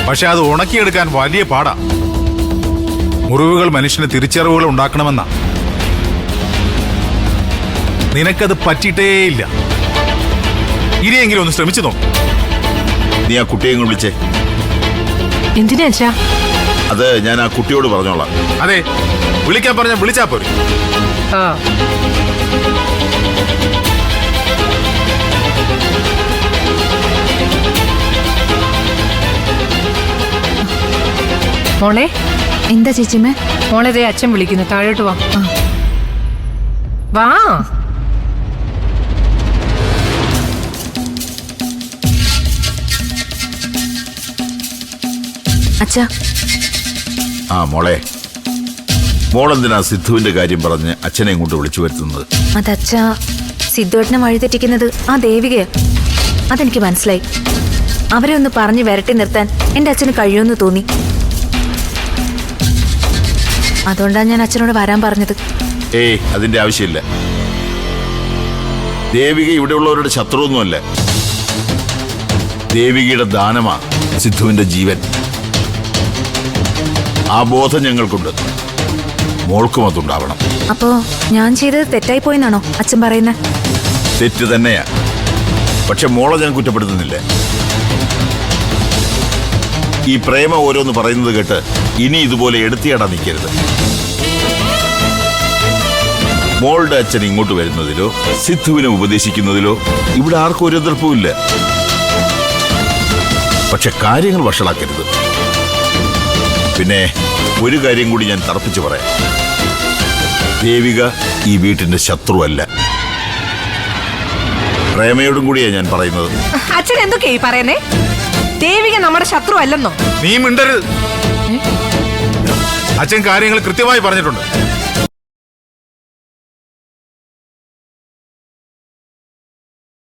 പക്ഷെ അത് ഉണക്കിയെടുക്കാൻ വലിയ പാടാ. മുറിവുകൾ മനുഷ്യന് തിരിച്ചറിവുകൾ ഉണ്ടാക്കണമെന്നാ. നിനക്കത് പറ്റിയിട്ടേയില്ല. ഇനിയെങ്കിലും ഒന്ന് ശ്രമിച്ചു നോക്ക്. നീ ആ കുട്ടിയെ വിളിച്ചേ. എന്തിനാ അച്ഛാ? അത് ഞാൻ ആ കുട്ടിയോട് പറഞ്ഞോളാം. അതെ, വിളിക്കാൻ പറഞ്ഞ വിളിച്ചാ പോരെ. മോളെ, എന്താ ചേച്ചിമ്മേ? മോളെ ദേ അച്ഛൻ വിളിക്കുന്നു, താഴോട്ട് വാ. വാ. അച്ഛാ. ആ മോളെ, മോളെന്തിനാ സിദ്ധുവിന്റെ കാര്യം പറഞ്ഞ് അച്ഛനെ ഇങ്ങോട്ട് വിളിച്ചു വരുത്തുന്നത്? അതച്ഛാ, സിദ്ധുവേട്ടനെ വഴിതെറ്റിക്കുന്നത് ആ ദേവികയാ. അതെനിക്ക് മനസ്സിലായി. അവരെ ഒന്ന് പറഞ്ഞു വരട്ടി നിർത്താൻ എന്റെ അച്ഛന് കഴിയുമെന്ന് തോന്നി. അതുകൊണ്ടാണ് ഞാൻ അച്ഛനോട് വരാൻ പറഞ്ഞത്. ഏയ്, അതിന്റെ ആവശ്യമില്ല. ദേവിക ഇവിടെയുള്ളവരുടെ ശത്രുവൊന്നുമല്ല. ദേവികയുടെ ദാനമാ സിദ്ധുവിന്റെ ജീവൻ. ആ ബോധം ഞങ്ങൾക്കുണ്ട്. മോൾക്കും അതുണ്ടാവണം. അപ്പോ ഞാൻ ചെയ്തത് തെറ്റായി പോയെന്നാണോ അച്ഛൻ പറയുന്നത്? തെറ്റ് തന്നെയാ. പക്ഷെ മോളെ ഞാൻ കുറ്റപ്പെടുത്തുന്നില്ല. ഈ പ്രേമ ഓരോന്ന് പറയുന്നത് കേട്ട് ഇനി ഇതുപോലെ എടുത്തിയാടാ നിൽക്കരുത്. മോളുടെ അച്ഛൻ ഇങ്ങോട്ട് വരുന്നതിലോ സിദ്ധുവിനെ ഉപദേശിക്കുന്നതിലോ ഇവിടെ ആർക്കും ഒരു എതിർപ്പുമില്ല. പക്ഷെ കാര്യങ്ങൾ വഷളാക്കരുത്. പിന്നെ ഒരു കാര്യം കൂടി ഞാൻ തറപ്പിച്ചു പറയാം. ദേവിക ഈ വീട്ടിന്റെ ശത്രുവല്ല. പ്രേമയോടും കൂടിയാ ഞാൻ പറയുന്നത്. അച്ഛൻ എന്തൊക്കെയാ ഈ പറയുന്നേ? ദേവിക നമ്മുടെ ശത്രു അല്ലെന്നോ? നീ മിണ്ടരുത്. അച്ഛൻ കാര്യങ്ങൾ കൃത്യമായി പറഞ്ഞിട്ടുണ്ട്.